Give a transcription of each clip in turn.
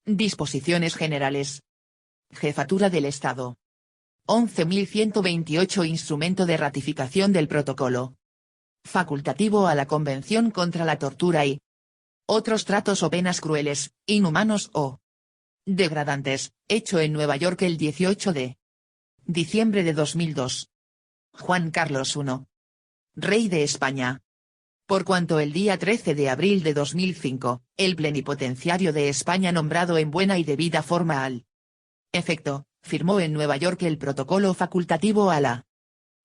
Disposiciones generales. Jefatura del Estado. 11.128 Instrumento de ratificación del protocolo. Facultativo a la Convención contra la Tortura y otros tratos o penas crueles, inhumanos o degradantes, hecho en Nueva York el 18 de diciembre de 2002. Juan Carlos I. Rey de España. Por cuanto el día 13 de abril de 2005, el plenipotenciario de España nombrado en buena y debida forma al efecto, firmó en Nueva York el protocolo facultativo a la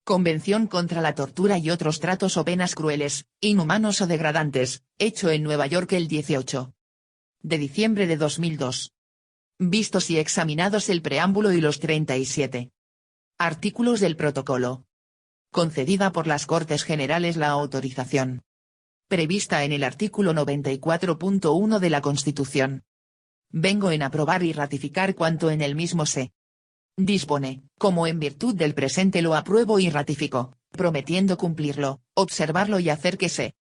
Convención contra la Tortura y otros tratos o penas crueles, inhumanos o degradantes, hecho en Nueva York el 18 de diciembre de 2002. Vistos y examinados el preámbulo y los 37 artículos del protocolo. Concedida por las Cortes Generales la autorización prevista en el artículo 94.1 de la Constitución. Vengo en aprobar y ratificar cuanto en el mismo se dispone, como en virtud del presente lo apruebo y ratifico, prometiendo cumplirlo, observarlo y hacer que se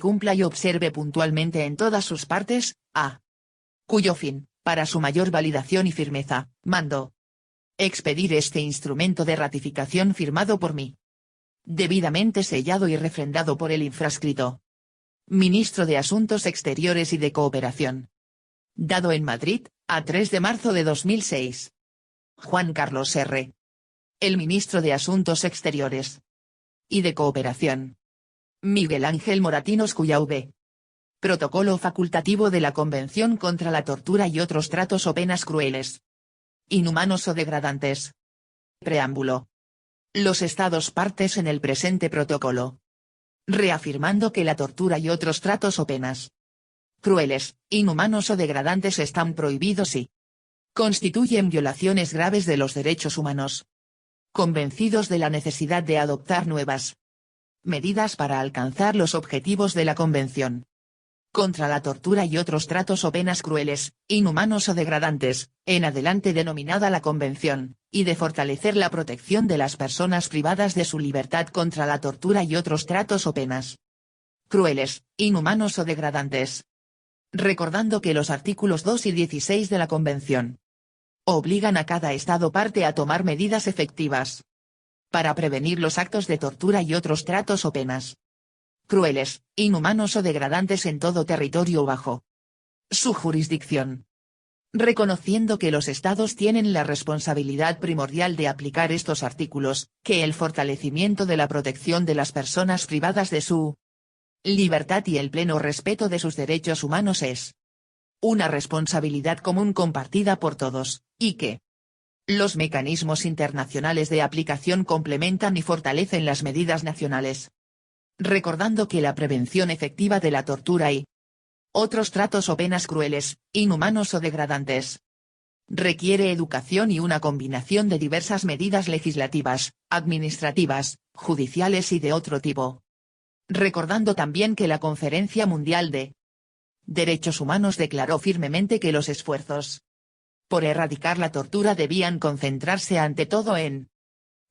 cumpla y observe puntualmente en todas sus partes, a cuyo fin, para su mayor validación y firmeza, mando expedir este instrumento de ratificación firmado por mí, debidamente sellado y refrendado por el infrascrito Ministro de Asuntos Exteriores y de Cooperación. Dado en Madrid, a 3 de marzo de 2006. Juan Carlos R. El Ministro de Asuntos Exteriores y de Cooperación. Miguel Ángel Moratinos Cuyauve. Protocolo facultativo de la Convención contra la Tortura y otros tratos o penas crueles, inhumanos o degradantes. Preámbulo. Los Estados partes en el presente protocolo. Reafirmando que la tortura y otros tratos o penas crueles, inhumanos o degradantes están prohibidos y constituyen violaciones graves de los derechos humanos. Convencidos de la necesidad de adoptar nuevas medidas para alcanzar los objetivos de la Convención contra la tortura y otros tratos o penas crueles, inhumanos o degradantes, en adelante denominada la Convención, y de fortalecer la protección de las personas privadas de su libertad contra la tortura y otros tratos o penas crueles, inhumanos o degradantes. Recordando que los artículos 2 y 16 de la Convención obligan a cada Estado parte a tomar medidas efectivas para prevenir los actos de tortura y otros tratos o penas crueles, inhumanos o degradantes en todo territorio bajo su jurisdicción. Reconociendo que los Estados tienen la responsabilidad primordial de aplicar estos artículos, que el fortalecimiento de la protección de las personas privadas de su libertad y el pleno respeto de sus derechos humanos es una responsabilidad común compartida por todos, y que los mecanismos internacionales de aplicación complementan y fortalecen las medidas nacionales. Recordando que la prevención efectiva de la tortura y otros tratos o penas crueles, inhumanos o degradantes requiere educación y una combinación de diversas medidas legislativas, administrativas, judiciales y de otro tipo. Recordando también que la Conferencia Mundial de Derechos Humanos declaró firmemente que los esfuerzos por erradicar la tortura debían concentrarse ante todo en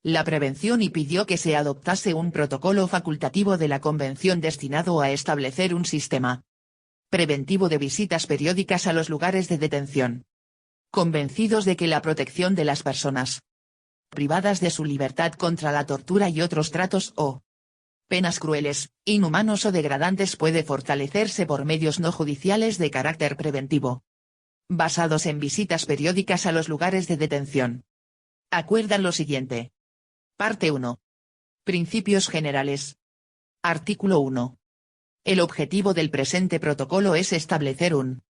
la prevención y pidió que se adoptase un protocolo facultativo de la Convención destinado a establecer un sistema preventivo de visitas periódicas a los lugares de detención. Convencidos de que la protección de las personas privadas de su libertad contra la tortura y otros tratos o penas crueles, inhumanos o degradantes puede fortalecerse por medios no judiciales de carácter preventivo, basados en visitas periódicas a los lugares de detención. Acuerdan lo siguiente. Parte 1. Principios generales. Artículo 1. El objetivo del presente protocolo es establecer un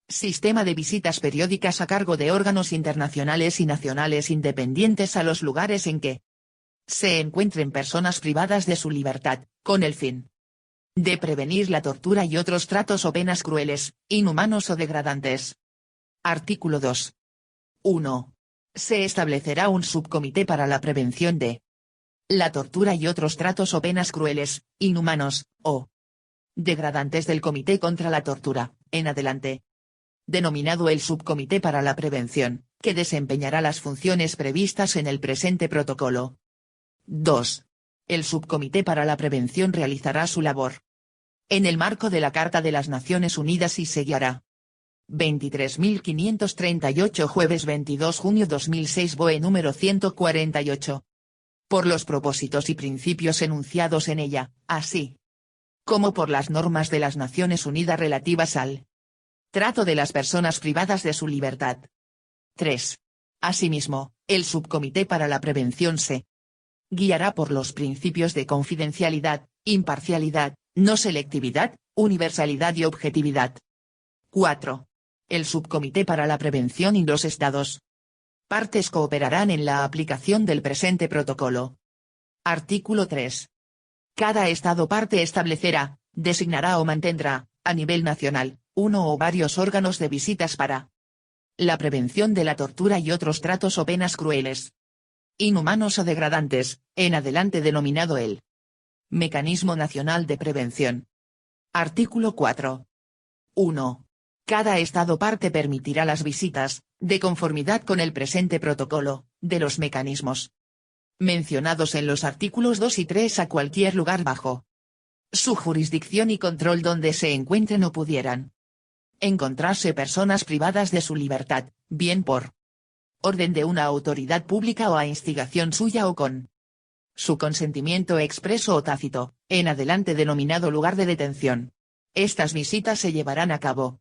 sistema de visitas periódicas a cargo de órganos internacionales y nacionales independientes a los lugares en que se encuentren personas privadas de su libertad, con el fin de prevenir la tortura y otros tratos o penas crueles, inhumanos o degradantes. Artículo 2. 1. Se establecerá un subcomité para la prevención de la tortura y otros tratos o penas crueles, inhumanos, o degradantes del Comité contra la Tortura, en adelante. Denominado el Subcomité para la Prevención, que desempeñará las funciones previstas en el presente protocolo. 2. El Subcomité para la Prevención realizará su labor en el marco de la Carta de las Naciones Unidas y se guiará 23.538 jueves 22 junio 2006 BOE número 148. Por los propósitos y principios enunciados en ella, así como por las normas de las Naciones Unidas relativas al trato de las personas privadas de su libertad. 3. Asimismo, el Subcomité para la Prevención se guiará por los principios de confidencialidad, imparcialidad, no selectividad, universalidad y objetividad. 4. El Subcomité para la Prevención y los Estados partes cooperarán en la aplicación del presente protocolo. Artículo 3. Cada Estado parte establecerá, designará o mantendrá, a nivel nacional, uno o varios órganos de visitas para la prevención de la tortura y otros tratos o penas crueles, inhumanos o degradantes, en adelante denominado el Mecanismo Nacional de Prevención. Artículo 4. 1. Cada Estado parte permitirá las visitas, de conformidad con el presente protocolo, de los mecanismos mencionados en los artículos 2 y 3 a cualquier lugar bajo su jurisdicción y control donde se encuentren o pudieran encontrarse personas privadas de su libertad, bien por orden de una autoridad pública o a instigación suya o con su consentimiento expreso o tácito, en adelante denominado lugar de detención. Estas visitas se llevarán a cabo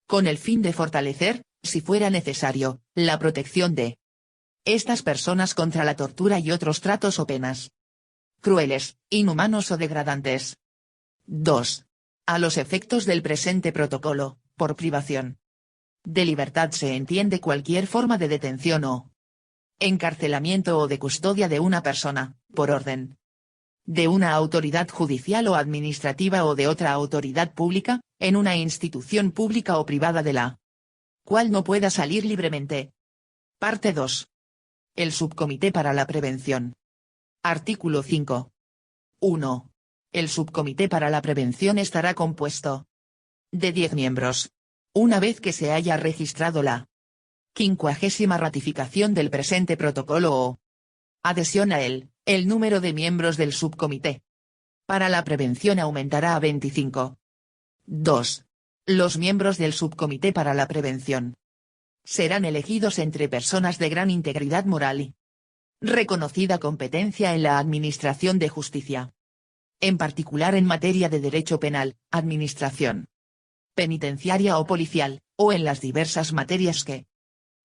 con el fin de fortalecer, si fuera necesario, la protección de estas personas contra la tortura y otros tratos o penas crueles, inhumanos o degradantes. 2. A los efectos del presente protocolo, por privación de libertad se entiende cualquier forma de detención o encarcelamiento o de custodia de una persona, por orden de una autoridad judicial o administrativa o de otra autoridad pública, en una institución pública o privada de la cual no pueda salir libremente. Parte 2. El Subcomité para la Prevención. Artículo 5. 1. El Subcomité para la Prevención estará compuesto de 10 miembros. Una vez que se haya registrado la 50ª ratificación del presente protocolo o adhesión a él, el número de miembros del Subcomité para la Prevención aumentará a 25. 2. Los miembros del Subcomité para la Prevención serán elegidos entre personas de gran integridad moral y reconocida competencia en la administración de justicia. En particular en materia de derecho penal, administración penitenciaria o policial, o en las diversas materias que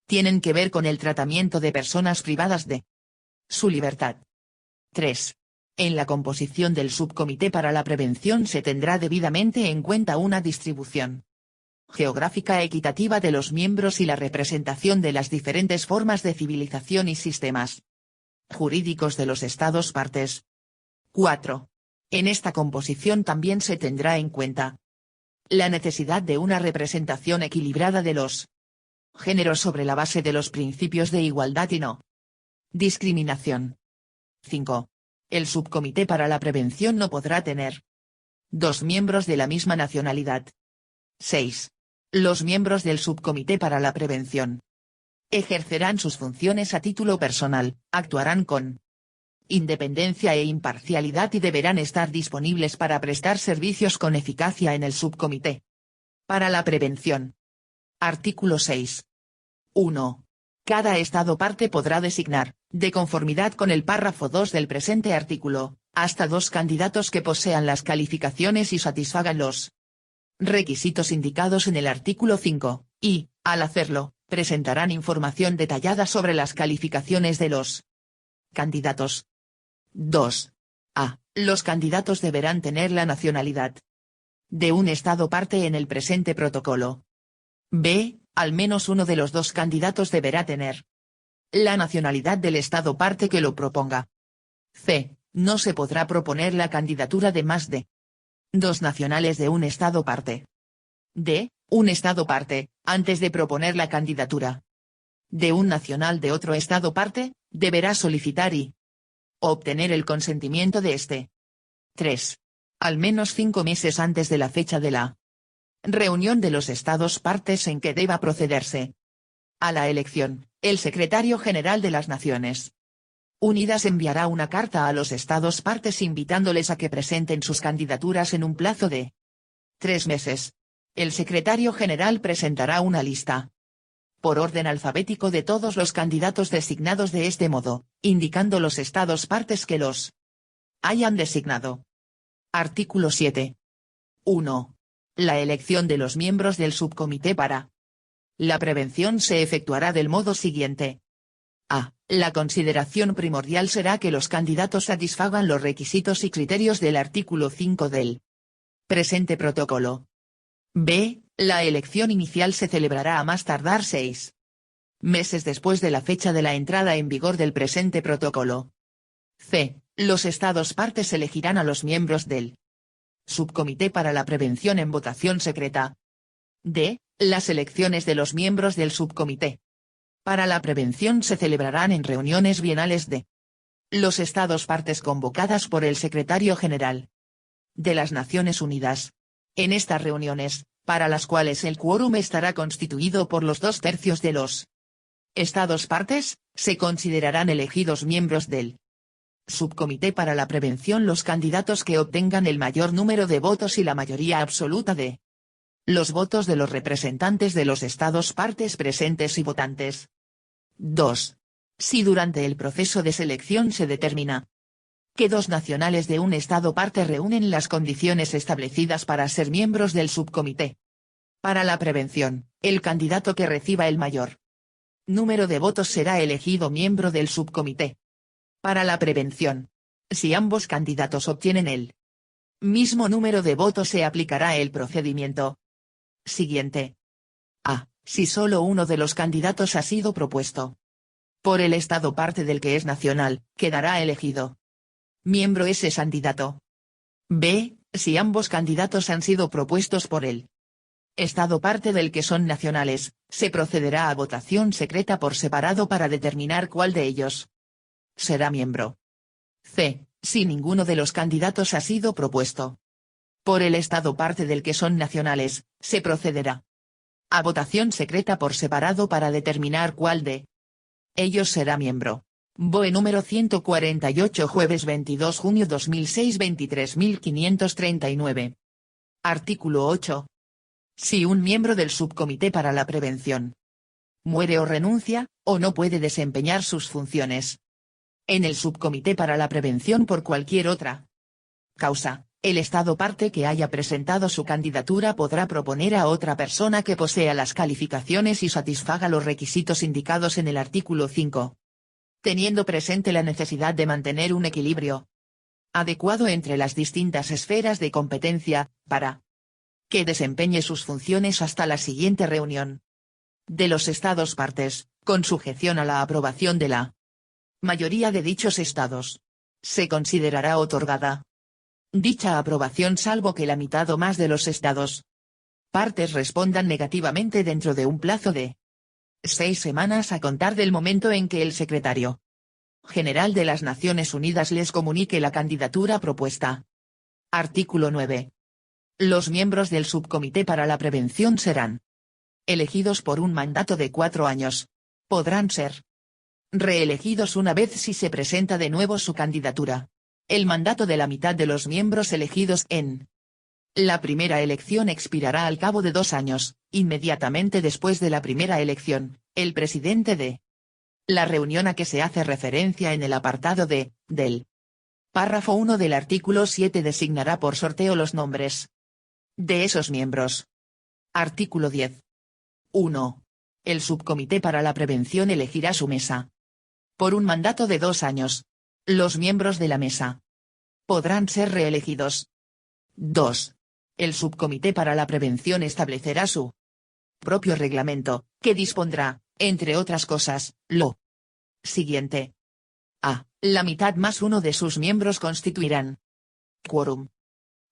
tienen que ver con el tratamiento de personas privadas de su libertad. 3. En la composición del Subcomité para la Prevención se tendrá debidamente en cuenta una distribución geográfica equitativa de los miembros y la representación de las diferentes formas de civilización y sistemas jurídicos de los Estados partes. 4. En esta composición también se tendrá en cuenta la necesidad de una representación equilibrada de los géneros sobre la base de los principios de igualdad y no discriminación. 5. El Subcomité para la Prevención no podrá tener 2 miembros de la misma nacionalidad. 6. Los miembros del Subcomité para la Prevención ejercerán sus funciones a título personal, actuarán con independencia e imparcialidad y deberán estar disponibles para prestar servicios con eficacia en el Subcomité para la Prevención. Artículo 6. 1. Cada Estado parte podrá designar, de conformidad con el párrafo 2 del presente artículo, hasta 2 candidatos que posean las calificaciones y satisfagan los requisitos indicados en el artículo 5, y, al hacerlo, presentarán información detallada sobre las calificaciones de los candidatos. 2. A. Los candidatos deberán tener la nacionalidad de un Estado parte en el presente protocolo. B. Al menos uno de los 2 candidatos deberá tener la nacionalidad del Estado parte que lo proponga. C. No se podrá proponer la candidatura de más de 2 nacionales de un Estado parte. D. Un Estado parte, antes de proponer la candidatura de un nacional de otro Estado parte, deberá solicitar y obtener el consentimiento de este. 3. Al menos 5 meses antes de la fecha de la reunión de los Estados partes en que deba procederse a la elección, el Secretario General de las Naciones Unidas enviará una carta a los Estados partes invitándoles a que presenten sus candidaturas en un plazo de 3 meses. El secretario general presentará una lista por orden alfabético de todos los candidatos designados de este modo, indicando los estados partes que los hayan designado. Artículo 7. 1. La elección de los miembros del subcomité para la prevención se efectuará del modo siguiente. A. La consideración primordial será que los candidatos satisfagan los requisitos y criterios del artículo 5 del presente protocolo. B. La elección inicial se celebrará a más tardar 6 meses después de la fecha de la entrada en vigor del presente protocolo. C. Los estados partes elegirán a los miembros del subcomité para la prevención en votación secreta. D. Las elecciones de los miembros del subcomité para la prevención se celebrarán en reuniones bienales de los estados partes convocadas por el secretario general de las Naciones Unidas. En estas reuniones, para las cuales el quórum estará constituido por los 2/3 de los estados partes, se considerarán elegidos miembros del subcomité para la prevención los candidatos que obtengan el mayor número de votos y la mayoría absoluta de los votos de los representantes de los estados partes presentes y votantes. 2. Si durante el proceso de selección se determina que 2 nacionales de un estado parte reúnen las condiciones establecidas para ser miembros del subcomité para la prevención, el candidato que reciba el mayor número de votos será elegido miembro del subcomité para la prevención. Si ambos candidatos obtienen el mismo número de votos se aplicará el procedimiento siguiente. A. Si solo uno de los candidatos ha sido propuesto por el estado parte del que es nacional, quedará elegido miembro ese candidato. B. Si ambos candidatos han sido propuestos por el estado parte del que son nacionales, se procederá a votación secreta por separado para determinar cuál de ellos será miembro. C. Si ninguno de los candidatos ha sido propuesto por el estado parte del que son nacionales, se procederá a votación secreta por separado para determinar cuál de ellos será miembro. BOE número 148 jueves 22 junio 2006 23.539. Artículo 8. Si un miembro del subcomité para la prevención muere o renuncia, o no puede desempeñar sus funciones en el subcomité para la prevención por cualquier otra causa, el estado parte que haya presentado su candidatura podrá proponer a otra persona que posea las calificaciones y satisfaga los requisitos indicados en el artículo 5. Teniendo presente la necesidad de mantener un equilibrio adecuado entre las distintas esferas de competencia, para que desempeñe sus funciones hasta la siguiente reunión de los estados partes, con sujeción a la aprobación de la mayoría de dichos estados, se considerará otorgada dicha aprobación salvo que la mitad o más de los estados partes respondan negativamente dentro de un plazo de 6 semanas a contar del momento en que el secretario general de las Naciones Unidas les comunique la candidatura propuesta. Artículo 9. Los miembros del subcomité para la prevención serán elegidos por un mandato de 4 años. Podrán ser reelegidos una vez si se presenta de nuevo su candidatura. El mandato de la mitad de los miembros elegidos en la primera elección expirará al cabo de 2 años, inmediatamente después de la primera elección. El presidente de la reunión a que se hace referencia en el apartado D, del párrafo 1 del artículo 7 designará por sorteo los nombres de esos miembros. Artículo 10. 1. El subcomité para la prevención elegirá su mesa por un mandato de 2 años. Los miembros de la mesa podrán ser reelegidos. 2. El subcomité para la prevención establecerá su propio reglamento, que dispondrá, entre otras cosas, lo siguiente. A. La mitad más uno de sus miembros constituirán quórum.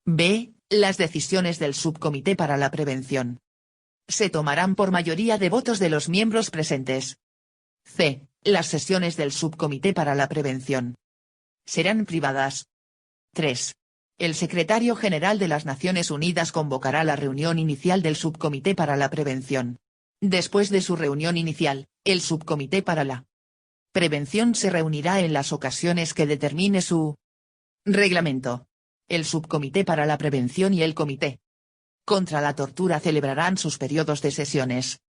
B. Las decisiones del subcomité para la prevención se tomarán por mayoría de votos de los miembros presentes. C. Las sesiones del subcomité para la prevención serán privadas. 3. El secretario general de las Naciones Unidas convocará la reunión inicial del subcomité para la prevención. Después de su reunión inicial, el subcomité para la prevención se reunirá en las ocasiones que determine su reglamento. El subcomité para la prevención y el comité contra la tortura celebrarán sus periodos de sesiones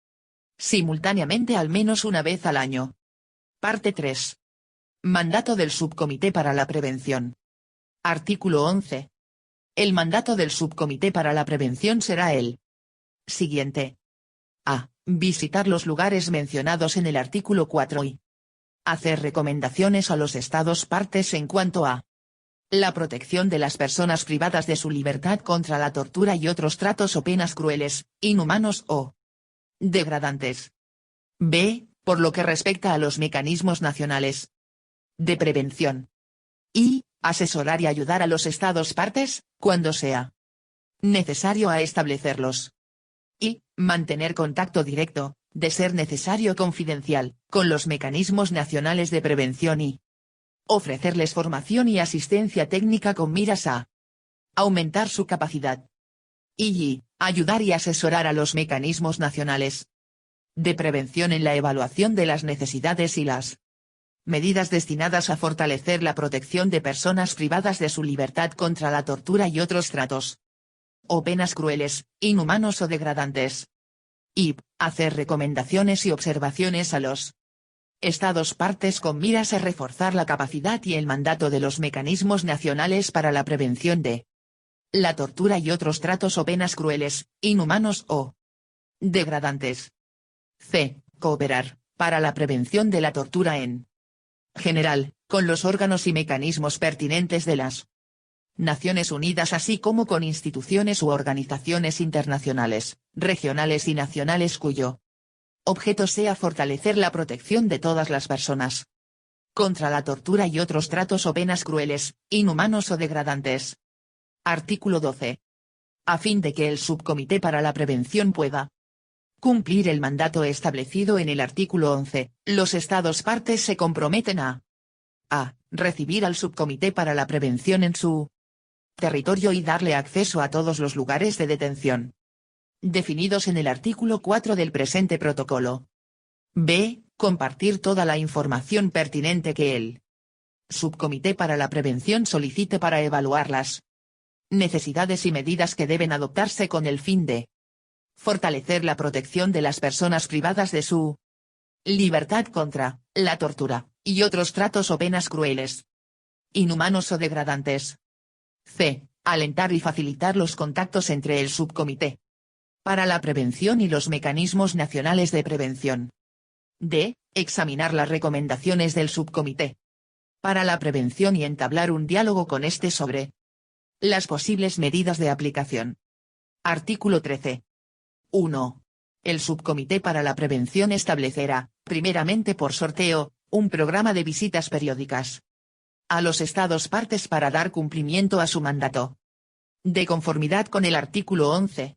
simultáneamente al menos una vez al año. Parte 3. Mandato del Subcomité para la Prevención. Artículo 11. El mandato del Subcomité para la Prevención será el siguiente. A. Visitar los lugares mencionados en el artículo 4 y hacer recomendaciones a los Estados partes en cuanto a la protección de las personas privadas de su libertad contra la tortura y otros tratos o penas crueles, inhumanos o degradantes. B. Por lo que respecta a los mecanismos nacionales de prevención. Y. Asesorar y ayudar a los Estados partes, cuando sea necesario a establecerlos. Y. Mantener contacto directo, de ser necesario confidencial, con los mecanismos nacionales de prevención y ofrecerles formación y asistencia técnica con miras a aumentar su capacidad. Y. Ayudar y asesorar a los mecanismos nacionales de prevención en la evaluación de las necesidades y las medidas destinadas a fortalecer la protección de personas privadas de su libertad contra la tortura y otros tratos o penas crueles, inhumanos o degradantes. Y. Hacer recomendaciones y observaciones a los Estados partes con miras a reforzar la capacidad y el mandato de los mecanismos nacionales para la prevención de la tortura y otros tratos o penas crueles, inhumanos o degradantes. C. Cooperar, para la prevención de la tortura en general, con los órganos y mecanismos pertinentes de las Naciones Unidas así como con instituciones u organizaciones internacionales, regionales y nacionales cuyo objeto sea fortalecer la protección de todas las personas contra la tortura y otros tratos o penas crueles, inhumanos o degradantes. Artículo 12. A fin de que el Subcomité para la Prevención pueda cumplir el mandato establecido en el artículo 11, los Estados partes se comprometen a recibir al Subcomité para la Prevención en su territorio y darle acceso a todos los lugares de detención definidos en el artículo 4 del presente protocolo. B. Compartir toda la información pertinente que el Subcomité para la Prevención solicite para evaluar las necesidades y medidas que deben adoptarse con el fin de fortalecer la protección de las personas privadas de su libertad contra la tortura y otros tratos o penas crueles, inhumanos o degradantes. C. Alentar y facilitar los contactos entre el Subcomité para la Prevención y los mecanismos nacionales de prevención. D. Examinar las recomendaciones del Subcomité para la Prevención y entablar un diálogo con este sobre las posibles medidas de aplicación. Artículo 13. 1. El Subcomité para la Prevención establecerá, primeramente por sorteo, un programa de visitas periódicas a los Estados partes para dar cumplimiento a su mandato. De conformidad con el artículo 11.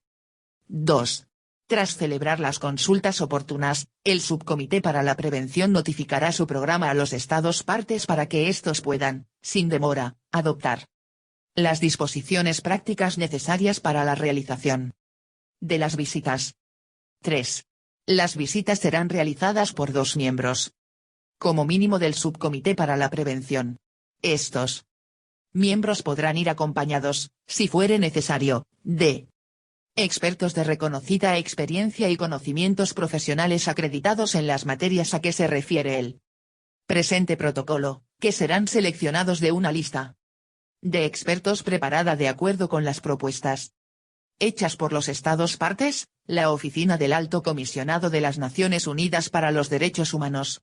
2. Tras celebrar las consultas oportunas, el Subcomité para la Prevención notificará su programa a los Estados partes para que éstos puedan, sin demora, adoptar las disposiciones prácticas necesarias para la realización de las visitas. 3. Las visitas serán realizadas por 2 miembros, como mínimo del Subcomité para la Prevención. Estos miembros podrán ir acompañados, si fuere necesario, de expertos de reconocida experiencia y conocimientos profesionales acreditados en las materias a que se refiere el presente protocolo, que serán seleccionados de una lista de expertos preparada de acuerdo con las propuestas hechas por los Estados partes, la Oficina del Alto Comisionado de las Naciones Unidas para los Derechos Humanos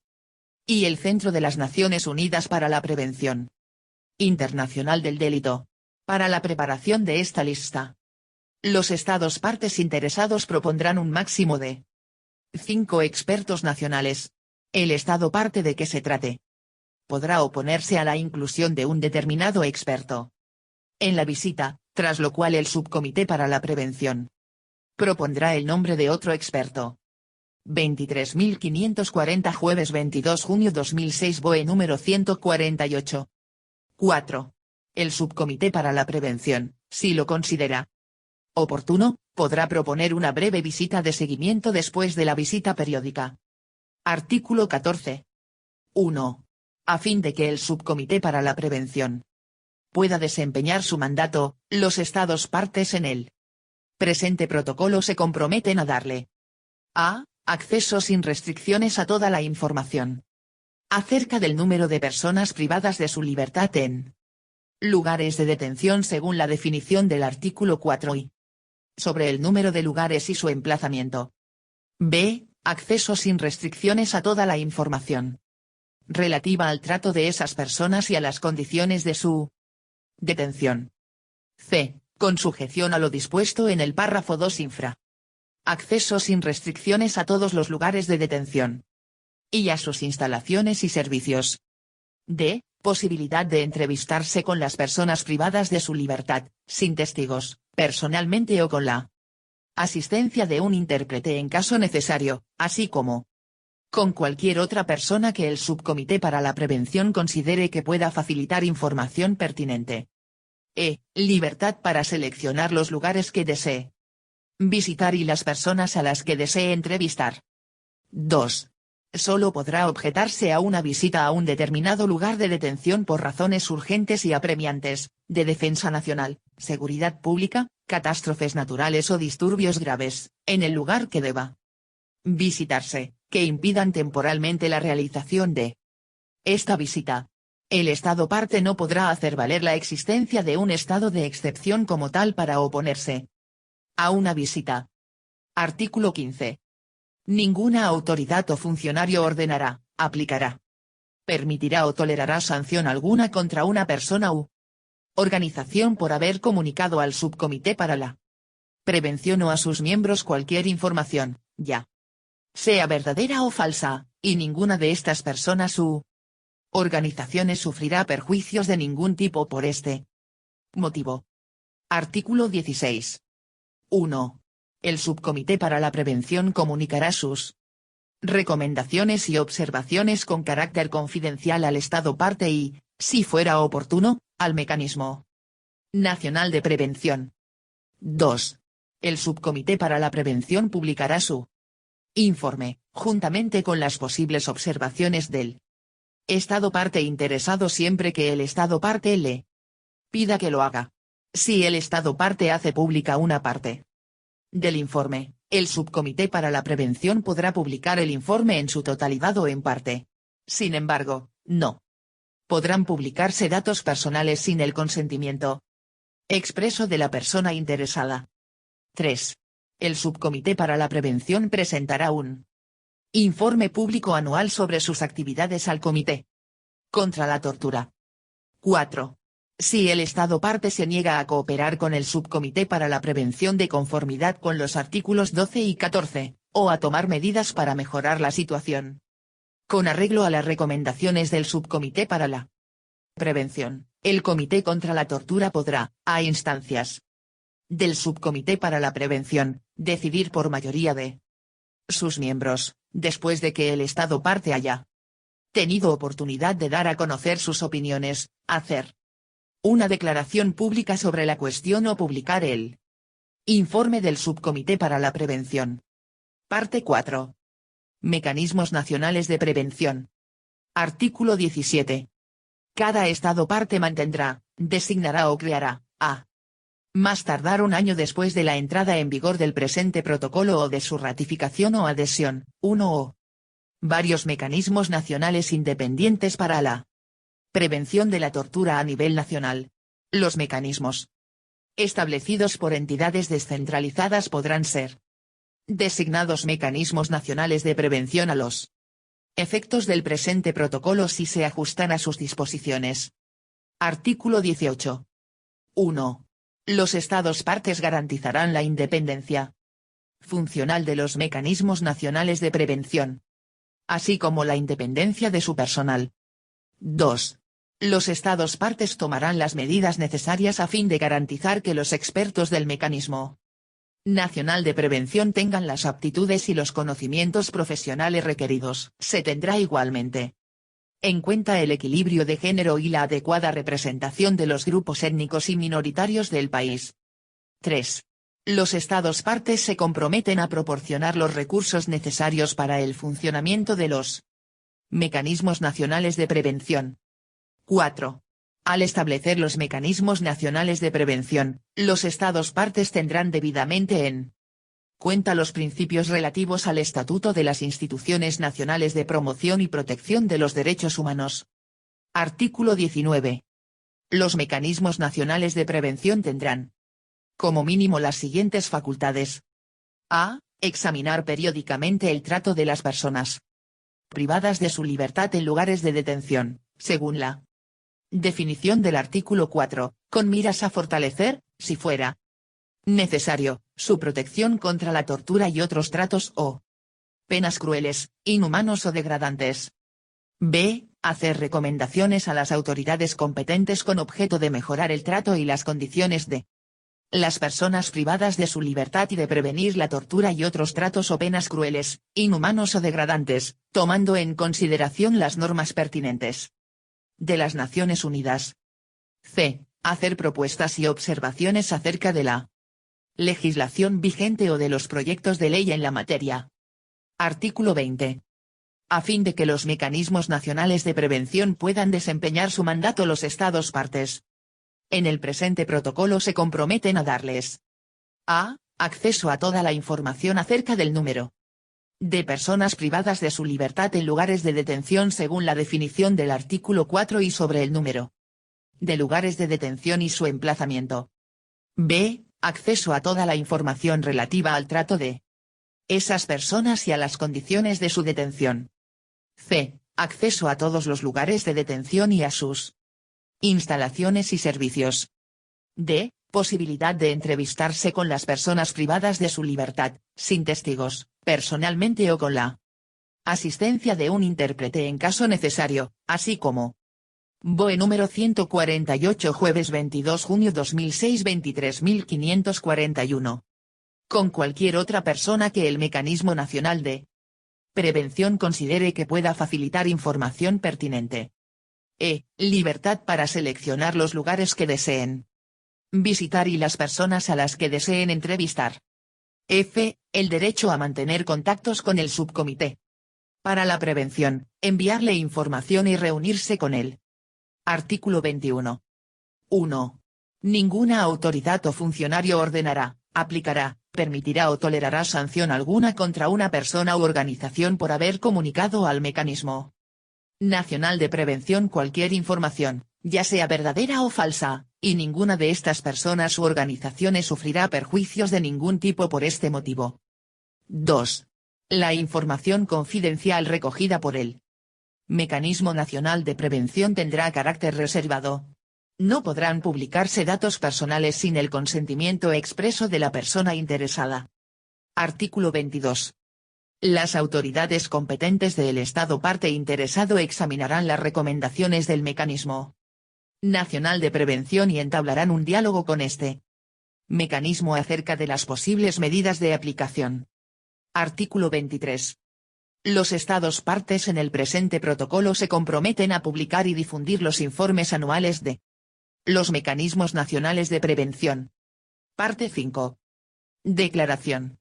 y el Centro de las Naciones Unidas para la Prevención Internacional del Delito. Para la preparación de esta lista, los Estados partes interesados propondrán un máximo de 5 expertos nacionales. El Estado parte de que se trate podrá oponerse a la inclusión de un determinado experto en la visita, tras lo cual el Subcomité para la Prevención propondrá el nombre de otro experto. 23.540 Jueves 22 junio 2006 BOE número 148. 4. El Subcomité para la Prevención, si lo considera oportuno, podrá proponer una breve visita de seguimiento después de la visita periódica. Artículo 14. 1. A fin de que el Subcomité para la Prevención pueda desempeñar su mandato, los Estados partes en el Presente protocolo se comprometen a darle a. Acceso sin restricciones a toda la información acerca del número de personas privadas de su libertad en lugares de detención según la definición del artículo 4 y sobre el número de lugares y su emplazamiento. B. Acceso sin restricciones a toda la información relativa al trato de esas personas y a las condiciones de su detención. C. Con sujeción a lo dispuesto en el párrafo 2 infra. Acceso sin restricciones a todos los lugares de detención y a sus instalaciones y servicios. D. Posibilidad de entrevistarse con las personas privadas de su libertad, sin testigos, personalmente o con la asistencia de un intérprete en caso necesario, así como con cualquier otra persona que el Subcomité para la Prevención considere que pueda facilitar información pertinente. E. Libertad para seleccionar los lugares que desee visitar y las personas a las que desee entrevistar. 2. Solo podrá objetarse a una visita a un determinado lugar de detención por razones urgentes y apremiantes, de defensa nacional, seguridad pública, catástrofes naturales o disturbios graves, en el lugar que deba visitarse, que impidan temporalmente la realización de esta visita. El Estado parte no podrá hacer valer la existencia de un estado de excepción como tal para oponerse a una visita. Artículo 15. Ninguna autoridad o funcionario ordenará, aplicará, permitirá o tolerará sanción alguna contra una persona u organización por haber comunicado al Subcomité para la Prevención o a sus miembros cualquier información, ya sea verdadera o falsa, y ninguna de estas personas u organizaciones sufrirá perjuicios de ningún tipo por este motivo. Artículo 16. 1. El Subcomité para la Prevención comunicará sus recomendaciones y observaciones con carácter confidencial al Estado parte y, si fuera oportuno, al Mecanismo Nacional de Prevención. 2. El Subcomité para la Prevención publicará su informe, juntamente con las posibles observaciones del Estado parte interesado siempre que el Estado parte le pida que lo haga. Si el Estado parte hace pública una parte del informe, el Subcomité para la Prevención podrá publicar el informe en su totalidad o en parte. Sin embargo, no podrán publicarse datos personales sin el consentimiento expreso de la persona interesada. 3. El Subcomité para la Prevención presentará un informe público anual sobre sus actividades al Comité contra la Tortura. 4. Si el Estado parte se niega a cooperar con el Subcomité para la Prevención de conformidad con los artículos 12 y 14, o a tomar medidas para mejorar la situación con arreglo a las recomendaciones del Subcomité para la Prevención, el Comité contra la Tortura podrá, a instancias del Subcomité para la Prevención, decidir por mayoría de sus miembros, después de que el Estado parte haya tenido oportunidad de dar a conocer sus opiniones, hacer una declaración pública sobre la cuestión o publicar el informe del Subcomité para la Prevención. Parte 4. Mecanismos nacionales de prevención. Artículo 17. Cada Estado parte mantendrá, designará o creará, a más tardar un año después de la entrada en vigor del presente protocolo o de su ratificación o adhesión, uno o varios mecanismos nacionales independientes para la prevención de la tortura a nivel nacional. Los mecanismos establecidos por entidades descentralizadas podrán ser designados mecanismos nacionales de prevención a los efectos del presente protocolo si se ajustan a sus disposiciones. Artículo 18. 1. Los Estados partes garantizarán la independencia funcional de los mecanismos nacionales de prevención, así como la independencia de su personal. 2. Los Estados partes tomarán las medidas necesarias a fin de garantizar que los expertos del Mecanismo Nacional de Prevención tengan las aptitudes y los conocimientos profesionales requeridos. Se tendrá igualmente en cuenta el equilibrio de género y la adecuada representación de los grupos étnicos y minoritarios del país. 3. Los Estados partes se comprometen a proporcionar los recursos necesarios para el funcionamiento de los mecanismos nacionales de prevención. 4. Al establecer los mecanismos nacionales de prevención, los Estados partes tendrán debidamente en cuenta los principios relativos al Estatuto de las Instituciones Nacionales de Promoción y Protección de los Derechos Humanos. Artículo 19. Los mecanismos nacionales de prevención tendrán, como mínimo, las siguientes facultades. A. Examinar periódicamente el trato de las personas privadas de su libertad en lugares de detención, según la definición del artículo 4, con miras a fortalecer, si fuera necesario, su protección contra la tortura y otros tratos o penas crueles, inhumanos o degradantes. B. Hacer recomendaciones a las autoridades competentes con objeto de mejorar el trato y las condiciones de las personas privadas de su libertad y de prevenir la tortura y otros tratos o penas crueles, inhumanos o degradantes, tomando en consideración las normas pertinentes de las Naciones Unidas. C. Hacer propuestas y observaciones acerca de la legislación vigente o de los proyectos de ley en la materia. Artículo 20. A fin de que los mecanismos nacionales de prevención puedan desempeñar su mandato, los Estados partes en el presente protocolo se comprometen a darles a. Acceso a toda la información acerca del número de personas privadas de su libertad en lugares de detención según la definición del artículo 4 y sobre el número de lugares de detención y su emplazamiento. B. Acceso a toda la información relativa al trato de esas personas y a las condiciones de su detención. C. Acceso a todos los lugares de detención y a sus instalaciones y servicios. D. Posibilidad de entrevistarse con las personas privadas de su libertad, sin testigos, personalmente o con la asistencia de un intérprete en caso necesario, así como BOE número 148 jueves 22 junio 2006 23.541. Con cualquier otra persona que el Mecanismo Nacional de Prevención considere que pueda facilitar información pertinente. E. Libertad para seleccionar los lugares que deseen visitar y las personas a las que deseen entrevistar. F. El derecho a mantener contactos con el subcomité para la prevención, enviarle información y reunirse con él. Artículo 21. 1. Ninguna autoridad o funcionario ordenará, aplicará, permitirá o tolerará sanción alguna contra una persona u organización por haber comunicado al Mecanismo Nacional de Prevención cualquier información, ya sea verdadera o falsa, y ninguna de estas personas u organizaciones sufrirá perjuicios de ningún tipo por este motivo. 2. La información confidencial recogida por el Mecanismo Nacional de Prevención tendrá carácter reservado. No podrán publicarse datos personales sin el consentimiento expreso de la persona interesada. Artículo 22. Las autoridades competentes del Estado parte interesado examinarán las recomendaciones del Mecanismo Nacional de Prevención y entablarán un diálogo con este mecanismo acerca de las posibles medidas de aplicación. Artículo 23. Los Estados partes en el presente protocolo se comprometen a publicar y difundir los informes anuales de los mecanismos nacionales de prevención. Parte 5. Declaración.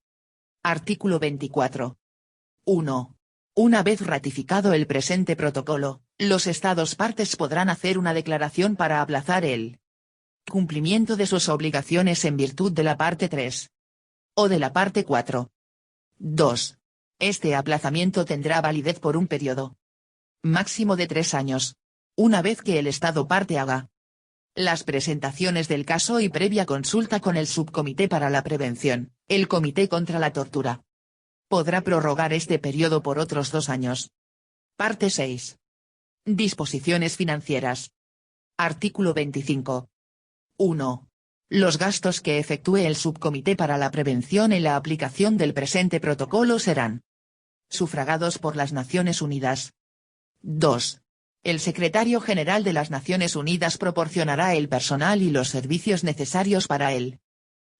Artículo 24. 1. Una vez ratificado el presente protocolo, los Estados partes podrán hacer una declaración para aplazar el cumplimiento de sus obligaciones en virtud de la parte 3 o de la parte 4. 2. Este aplazamiento tendrá validez por un periodo máximo de 3 años, una vez que el Estado parte haga las presentaciones del caso y previa consulta con el Subcomité para la Prevención, el Comité contra la Tortura. Podrá prorrogar este periodo por otros 2 años. Parte 6. Disposiciones financieras. Artículo 25. 1. Los gastos que efectúe el Subcomité para la Prevención en la aplicación del presente protocolo serán sufragados por las Naciones Unidas. 2. El Secretario General de las Naciones Unidas proporcionará el personal y los servicios necesarios para el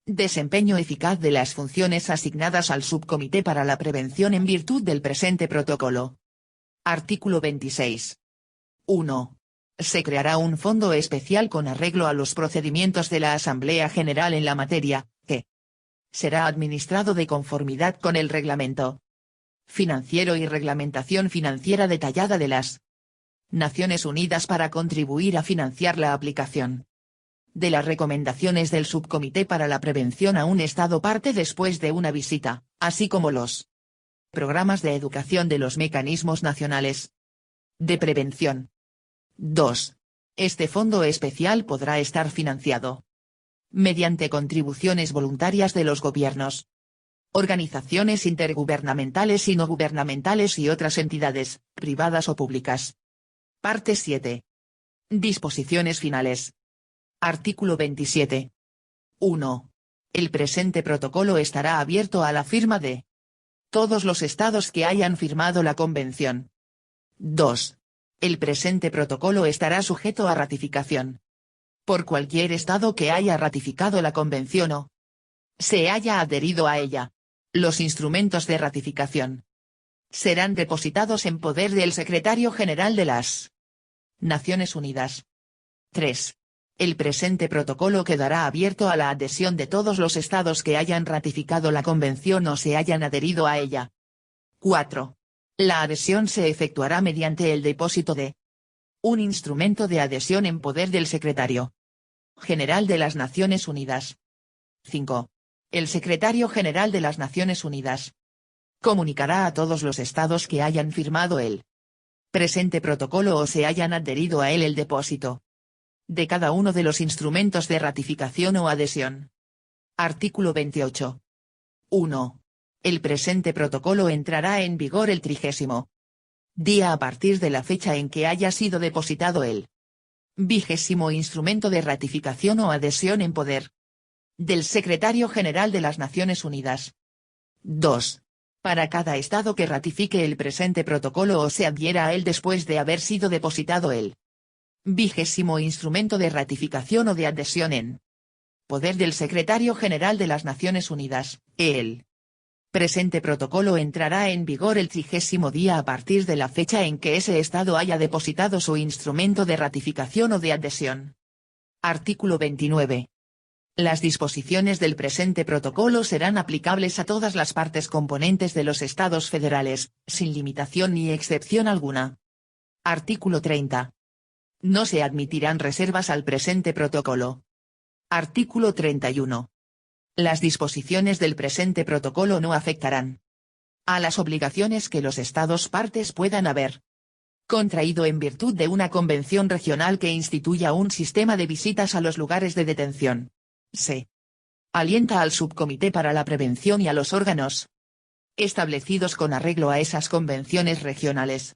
desempeño eficaz de las funciones asignadas al Subcomité para la Prevención en virtud del presente protocolo. Artículo 26. 1. Se creará un fondo especial con arreglo a los procedimientos de la Asamblea General en la materia, que será administrado de conformidad con el reglamento financiero y reglamentación financiera detallada de las Naciones Unidas para contribuir a financiar la aplicación de las recomendaciones del Subcomité para la Prevención a un Estado parte después de una visita, así como los programas de educación de los mecanismos nacionales de prevención. 2. Este fondo especial podrá estar financiado mediante contribuciones voluntarias de los gobiernos, organizaciones intergubernamentales y no gubernamentales y otras entidades, privadas o públicas. Parte 7. Disposiciones finales. Artículo 27. 1. El presente protocolo estará abierto a la firma de todos los estados que hayan firmado la convención. 2. El presente protocolo estará sujeto a ratificación por cualquier estado que haya ratificado la convención o se haya adherido a ella. Los instrumentos de ratificación serán depositados en poder del Secretario General de las Naciones Unidas. 3. El presente protocolo quedará abierto a la adhesión de todos los estados que hayan ratificado la convención o se hayan adherido a ella. 4. La adhesión se efectuará mediante el depósito de un instrumento de adhesión en poder del Secretario General de las Naciones Unidas. 5. El Secretario General de las Naciones Unidas comunicará a todos los estados que hayan firmado el presente protocolo o se hayan adherido a él el depósito de cada uno de los instrumentos de ratificación o adhesión. Artículo 28. 1. El presente protocolo entrará en vigor el 30º día a partir de la fecha en que haya sido depositado el 20º instrumento de ratificación o adhesión en poder del Secretario General de las Naciones Unidas. 2. Para cada estado que ratifique el presente protocolo o se adhiera a él después de haber sido depositado el 20º instrumento de ratificación o de adhesión en poder del Secretario General de las Naciones Unidas, el presente protocolo entrará en vigor el 30º día a partir de la fecha en que ese estado haya depositado su instrumento de ratificación o de adhesión. Artículo 29. Las disposiciones del presente protocolo serán aplicables a todas las partes componentes de los estados federales, sin limitación ni excepción alguna. Artículo 30. No se admitirán reservas al presente protocolo. Artículo 31. Las disposiciones del presente protocolo no afectarán a las obligaciones que los estados partes puedan haber contraído en virtud de una convención regional que instituya un sistema de visitas a los lugares de detención. Se alienta al Subcomité para la Prevención y a los órganos establecidos con arreglo a esas convenciones regionales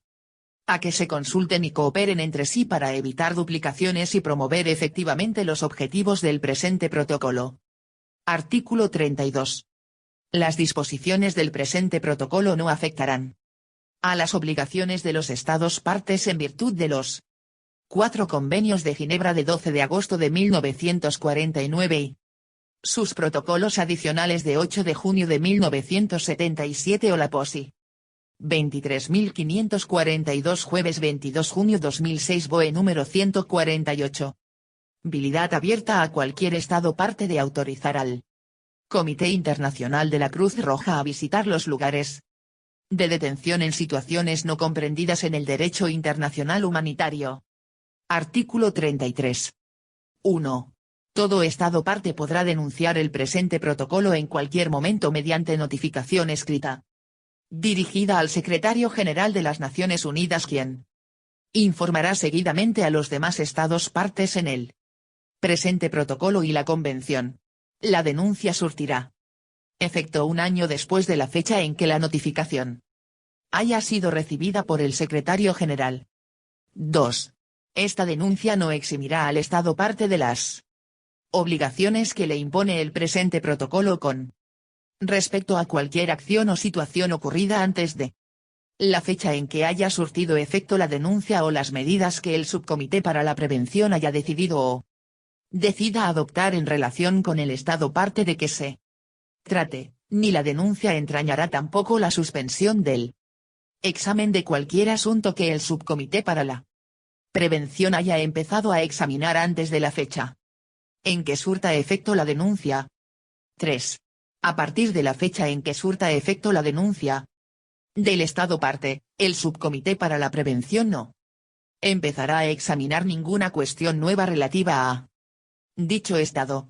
a que se consulten y cooperen entre sí para evitar duplicaciones y promover efectivamente los objetivos del presente protocolo. Artículo 32. Las disposiciones del presente protocolo no afectarán a las obligaciones de los estados partes en virtud de los 4 convenios de Ginebra de 12 de agosto de 1949 y sus protocolos adicionales de 8 de junio de 1977 o la POSI 23.542 jueves 22 junio 2006 BOE número 148. Habilidad abierta a cualquier estado parte de autorizar al Comité Internacional de la Cruz Roja a visitar los lugares de detención en situaciones no comprendidas en el derecho internacional humanitario. Artículo 33. 1. Todo estado parte podrá denunciar el presente protocolo en cualquier momento mediante notificación escrita dirigida al Secretario General de las Naciones Unidas, quien informará seguidamente a los demás estados partes en el presente protocolo y la convención. La denuncia surtirá efecto un año después de la fecha en que la notificación haya sido recibida por el Secretario General. 2. Esta denuncia no eximirá al estado parte de las obligaciones que le impone el presente protocolo con respecto a cualquier acción o situación ocurrida antes de la fecha en que haya surtido efecto la denuncia o las medidas que el Subcomité para la Prevención haya decidido o decida adoptar en relación con el estado parte de que se trate, ni la denuncia entrañará tampoco la suspensión del examen de cualquier asunto que el Subcomité para la Prevención haya empezado a examinar antes de la fecha en que surta efecto la denuncia. 3. A partir de la fecha en que surta efecto la denuncia del estado parte, el Subcomité para la Prevención no empezará a examinar ninguna cuestión nueva relativa a dicho Estado.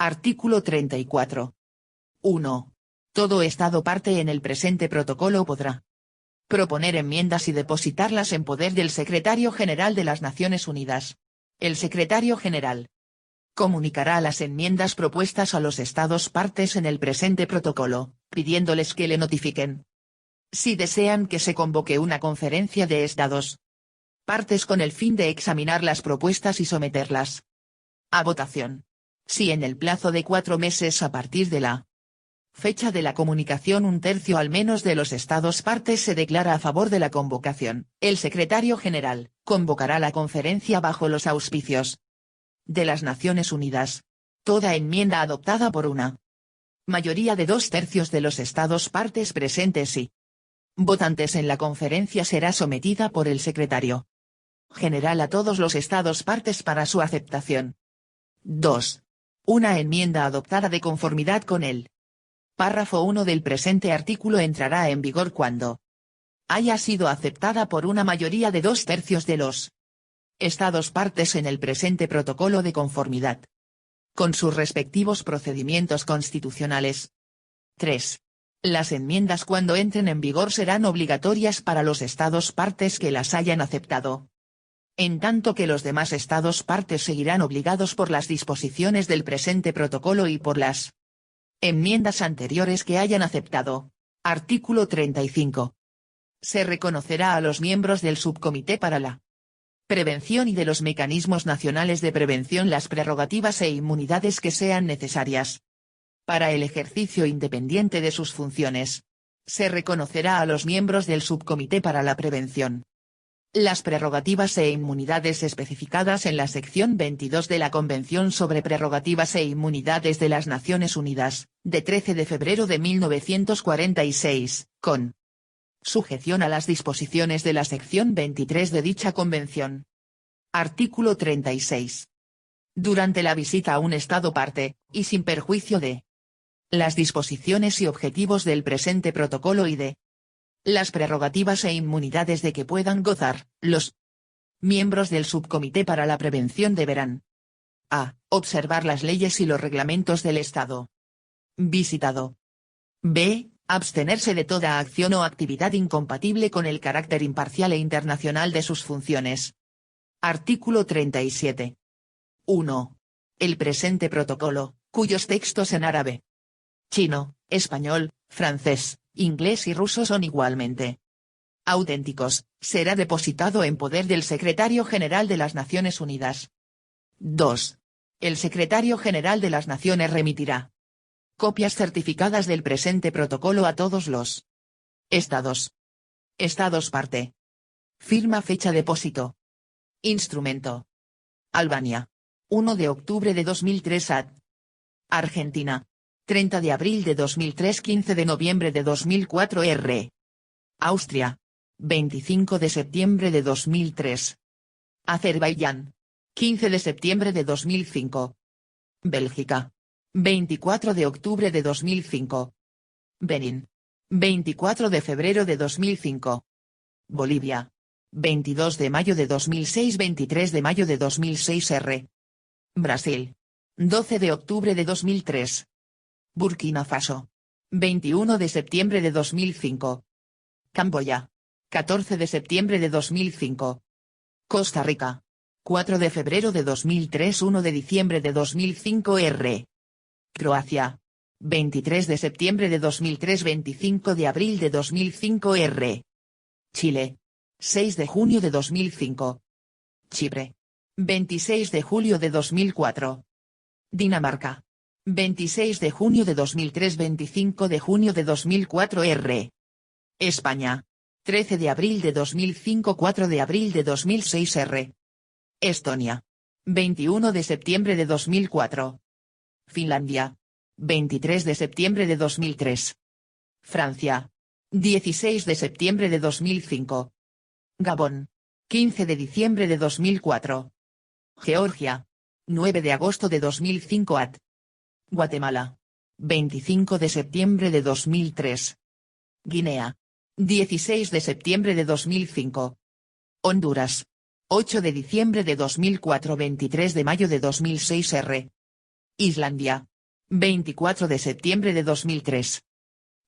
Artículo 34. 1. Todo Estado parte en el presente protocolo podrá proponer enmiendas y depositarlas en poder del Secretario General de las Naciones Unidas. El Secretario General comunicará las enmiendas propuestas a los Estados partes en el presente protocolo, pidiéndoles que le notifiquen si desean que se convoque una conferencia de Estados partes con el fin de examinar las propuestas y someterlas a votación. Si en el plazo de 4 meses a partir de la fecha de la comunicación un tercio al menos de los Estados partes se declara a favor de la convocación, el Secretario General convocará la conferencia bajo los auspicios de las Naciones Unidas. Toda enmienda adoptada por una mayoría de 2/3 de los Estados partes presentes y votantes en la conferencia será sometida por el Secretario General a todos los Estados partes para su aceptación. 2. Una enmienda adoptada de conformidad con el párrafo 1 del presente artículo entrará en vigor cuando haya sido aceptada por una mayoría de 2/3 de los Estados partes en el presente protocolo de conformidad con sus respectivos procedimientos constitucionales. 3. Las enmiendas cuando entren en vigor serán obligatorias para los Estados partes que las hayan aceptado, en tanto que los demás Estados partes seguirán obligados por las disposiciones del presente protocolo y por las enmiendas anteriores que hayan aceptado. Artículo 35. Se reconocerá a los miembros del Subcomité para la Prevención y de los mecanismos nacionales de prevención las prerrogativas e inmunidades que sean necesarias para el ejercicio independiente de sus funciones. Se reconocerá a los miembros del Subcomité para la Prevención las prerrogativas e inmunidades especificadas en la sección 22 de la Convención sobre Prerrogativas e Inmunidades de las Naciones Unidas, de 13 de febrero de 1946, con sujeción a las disposiciones de la sección 23 de dicha convención. Artículo 36. Durante la visita a un Estado parte, y sin perjuicio de las disposiciones y objetivos del presente protocolo y de las prerrogativas e inmunidades de que puedan gozar, los miembros del Subcomité para la Prevención deberán a. Observar las leyes y los reglamentos del Estado visitado. b. Abstenerse de toda acción o actividad incompatible con el carácter imparcial e internacional de sus funciones. Artículo 37. 1. El presente protocolo, cuyos textos en árabe, chino, español, francés, inglés y ruso son igualmente auténticos, será depositado en poder del Secretario General de las Naciones Unidas. 2. El Secretario General de las Naciones remitirá copias certificadas del presente protocolo a todos los Estados parte. Firma fecha depósito. Instrumento. Albania. 1 de octubre de 2003 AD. Argentina. 30 de abril de 2003 15 de noviembre de 2004 R. Austria. 25 de septiembre de 2003. Azerbaiyán. 15 de septiembre de 2005. Bélgica. 24 de octubre de 2005. Benín. 24 de febrero de 2005. Bolivia. 22 de mayo de 2006 23 de mayo de 2006 R. Brasil. 12 de octubre de 2003. Burkina Faso. 21 de septiembre de 2005. Camboya. 14 de septiembre de 2005. Costa Rica. 4 de febrero de 2003 1 de diciembre de 2005 R. Croacia. 23 de septiembre de 2003 25 de abril de 2005 R. Chile. 6 de junio de 2005. Chipre. 26 de julio de 2004. Dinamarca. 26 de junio de 2003 25 de junio de 2004 R. España. 13 de abril de 2005 4 de abril de 2006 R. Estonia. 21 de septiembre de 2004. Finlandia. 23 de septiembre de 2003. Francia. 16 de septiembre de 2005. Gabón. 15 de diciembre de 2004. Georgia. 9 de agosto de 2005 AD. Guatemala. 25 de septiembre de 2003. Guinea. 16 de septiembre de 2005. Honduras. 8 de diciembre de 2004 23 de mayo de 2006 R. Islandia. 24 de septiembre de 2003.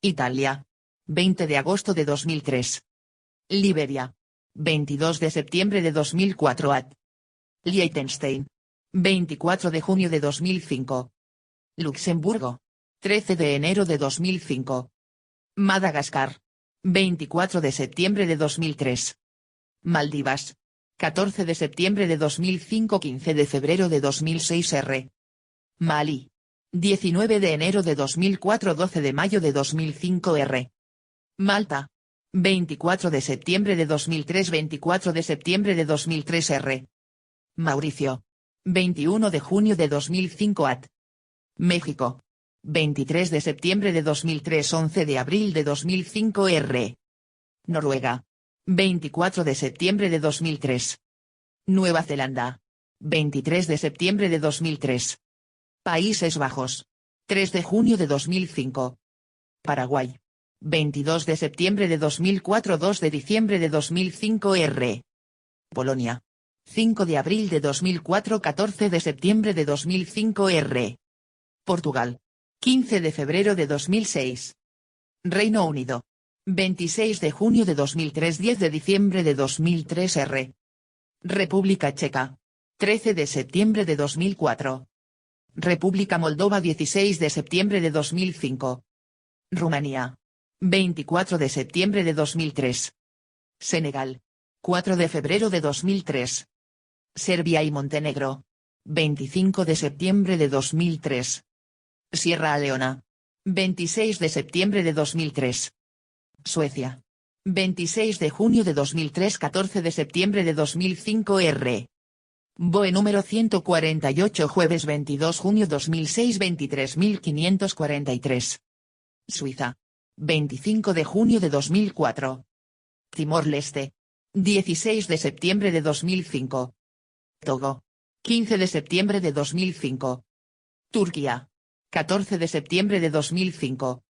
Italia. 20 de agosto de 2003. Liberia. 22 de septiembre de 2004 Liechtenstein. 24 de junio de 2005. Luxemburgo. 13 de enero de 2005. Madagascar. 24 de septiembre de 2003. Maldivas. 14 de septiembre de 2005 15 de febrero de 2006 R. Malí. 19 de enero de 2004 12 de mayo de 2005 R. Malta. 24 de septiembre de 2003 24 de septiembre de 2003 R. Mauricio. 21 de junio de 2005 México. 23 de septiembre de 2003 11 de abril de 2005 R. Noruega. 24 de septiembre de 2003. Nueva Zelanda. 23 de septiembre de 2003. Países Bajos. 3 de junio de 2005. Paraguay. 22 de septiembre de 2004 2 de diciembre de 2005 R. Polonia. 5 de abril de 2004 14 de septiembre de 2005 R. Portugal. 15 de febrero de 2006. Reino Unido. 26 de junio de 2003 10 de diciembre de 2003 R. República Checa. 13 de septiembre de 2004. República Moldova 16 de septiembre de 2005. Rumanía. 24 de septiembre de 2003. Senegal. 4 de febrero de 2003. Serbia y Montenegro. 25 de septiembre de 2003. Sierra Leona. 26 de septiembre de 2003. Suecia. 26 de junio de 2003 14 de septiembre de 2005 R. BOE número 148 jueves 22 junio 2006 23.543. Suiza. 25 de junio de 2004. Timor-Leste. 16 de septiembre de 2005. Togo. 15 de septiembre de 2005. Turquía. 14 de septiembre de 2005.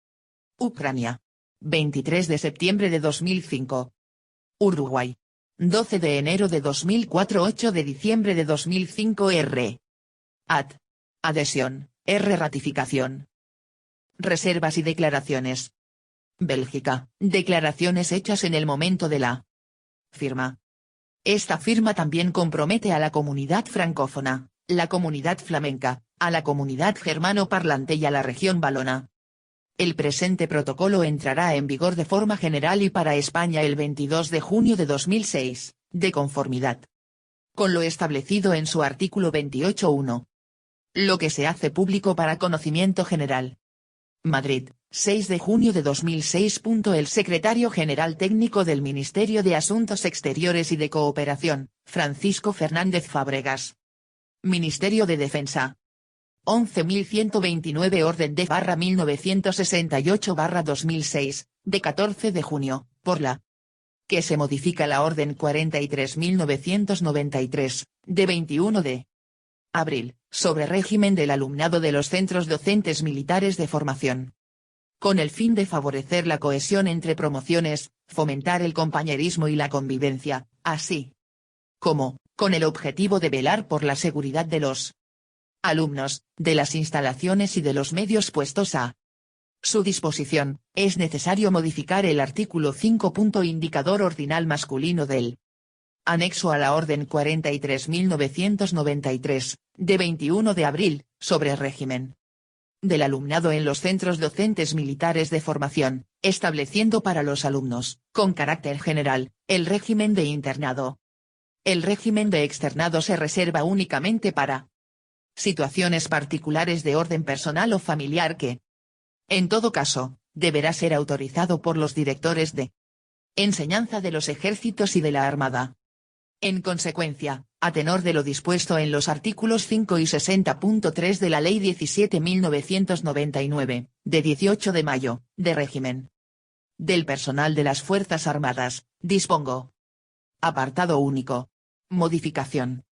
Ucrania. 23 de septiembre de 2005. Uruguay. 12 de enero de 2004 8 de diciembre de 2005 R. Adhesión, R. Ratificación. Reservas y declaraciones. Bélgica. Declaraciones hechas en el momento de la firma. Esta firma también compromete a la comunidad francófona, la comunidad flamenca, a la comunidad germano-parlante y a la región valona. El presente protocolo entrará en vigor de forma general y para España el 22 de junio de 2006, de conformidad con lo establecido en su artículo 28.1. Lo que se hace público para conocimiento general. Madrid, 6 de junio de 2006. El secretario general técnico del Ministerio de Asuntos Exteriores y de Cooperación, Francisco Fernández Fábregas. Ministerio de Defensa. 11.129 Orden de /1968/2006, de 14 de junio, por la que se modifica la Orden 43.993, de 21 de abril, sobre régimen del alumnado de los centros docentes militares de formación. Con el fin de favorecer la cohesión entre promociones, fomentar el compañerismo y la convivencia, así como, con el objetivo de velar por la seguridad de los alumnos, de las instalaciones y de los medios puestos a su disposición, es necesario modificar el artículo 5. Indicador ordinal masculino del anexo a la Orden 43.993, de 21 de abril, sobre régimen del alumnado en los centros docentes militares de formación, estableciendo para los alumnos, con carácter general, el régimen de internado. El régimen de externado se reserva únicamente para situaciones particulares de orden personal o familiar que, en todo caso, deberá ser autorizado por los directores de enseñanza de los ejércitos y de la Armada. En consecuencia, a tenor de lo dispuesto en los artículos 5 y 60.3 de la Ley 17.999, de 18 de mayo, de régimen del personal de las Fuerzas Armadas, dispongo. Apartado único. Modificación.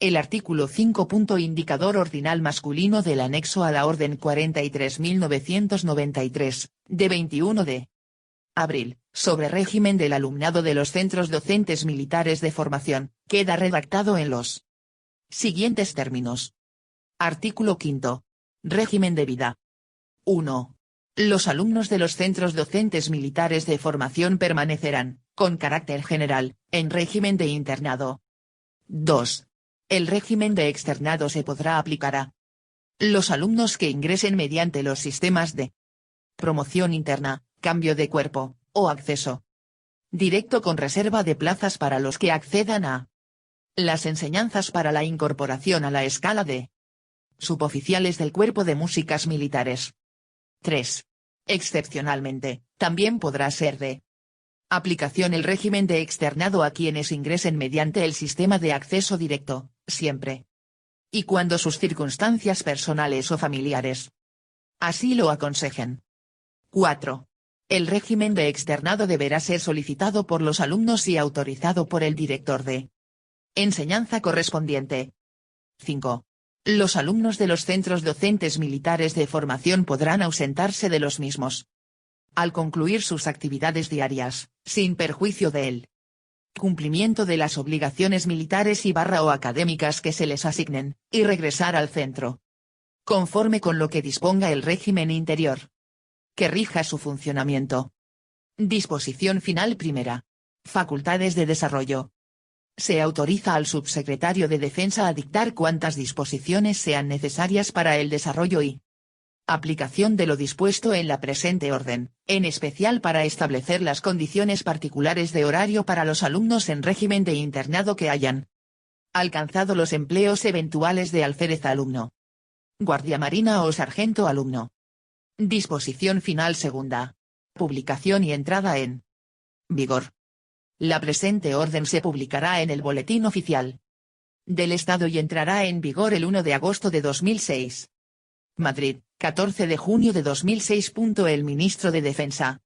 El artículo 5. Indicador ordinal masculino del anexo a la Orden 43.993, de 21 de Abril, sobre régimen del alumnado de los centros docentes militares de formación, queda redactado en los siguientes términos. Artículo 5. Régimen de vida. 1. Los alumnos de los centros docentes militares de formación permanecerán, con carácter general, en régimen de internado. 2. El régimen de externado se podrá aplicar a los alumnos que ingresen mediante los sistemas de promoción interna, cambio de cuerpo, o acceso directo con reserva de plazas para los que accedan a las enseñanzas para la incorporación a la escala de suboficiales del Cuerpo de Músicas Militares. 3. Excepcionalmente, también podrá ser de aplicación el régimen de externado a quienes ingresen mediante el sistema de acceso directo, siempre y cuando sus circunstancias personales o familiares así lo aconsejen. 4. El régimen de externado deberá ser solicitado por los alumnos y autorizado por el director de enseñanza correspondiente. 5. Los alumnos de los centros docentes militares de formación podrán ausentarse de los mismos al concluir sus actividades diarias, sin perjuicio del cumplimiento de las obligaciones militares o académicas que se les asignen, y regresar al centro, conforme con lo que disponga el régimen interior que rija su funcionamiento. Disposición final primera. Facultades de desarrollo. Se autoriza al subsecretario de Defensa a dictar cuantas disposiciones sean necesarias para el desarrollo y aplicación de lo dispuesto en la presente orden, en especial para establecer las condiciones particulares de horario para los alumnos en régimen de internado que hayan alcanzado los empleos eventuales de alférez alumno, guardia marina o sargento alumno. Disposición final segunda. Publicación y entrada en vigor. La presente orden se publicará en el Boletín Oficial del Estado y entrará en vigor el 1 de agosto de 2006. Madrid, 14 de junio de 2006. El Ministro de Defensa.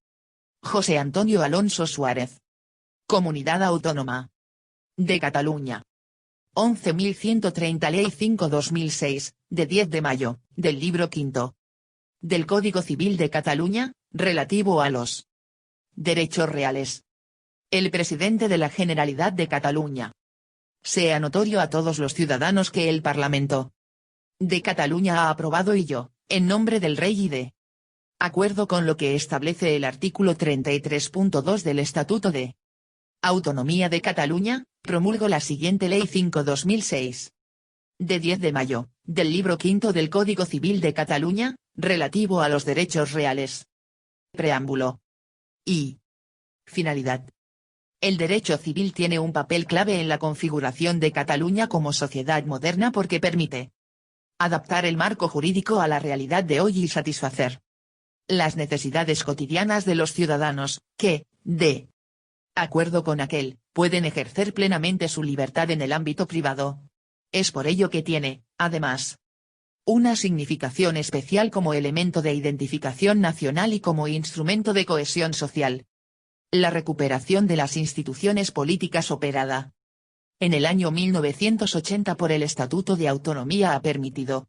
José Antonio Alonso Suárez. Comunidad Autónoma de Cataluña. 11.130 Ley 5/2006, de 10 de mayo, del libro quinto del Código Civil de Cataluña, relativo a los derechos reales. El presidente de la Generalidad de Cataluña. Sea notorio a todos los ciudadanos que el Parlamento de Cataluña ha aprobado y yo, en nombre del Rey y de acuerdo con lo que establece el artículo 33.2 del Estatuto de Autonomía de Cataluña, promulgo la siguiente Ley 5/2006. De 10 de mayo, del libro quinto del Código Civil de Cataluña, relativo a los derechos reales. Preámbulo. Y finalidad. El derecho civil tiene un papel clave en la configuración de Cataluña como sociedad moderna porque permite adaptar el marco jurídico a la realidad de hoy y satisfacer las necesidades cotidianas de los ciudadanos, que, de acuerdo con aquel, pueden ejercer plenamente su libertad en el ámbito privado. Es por ello que tiene, además, una significación especial como elemento de identificación nacional y como instrumento de cohesión social. La recuperación de las instituciones políticas operada en el año 1980 por el Estatuto de Autonomía ha permitido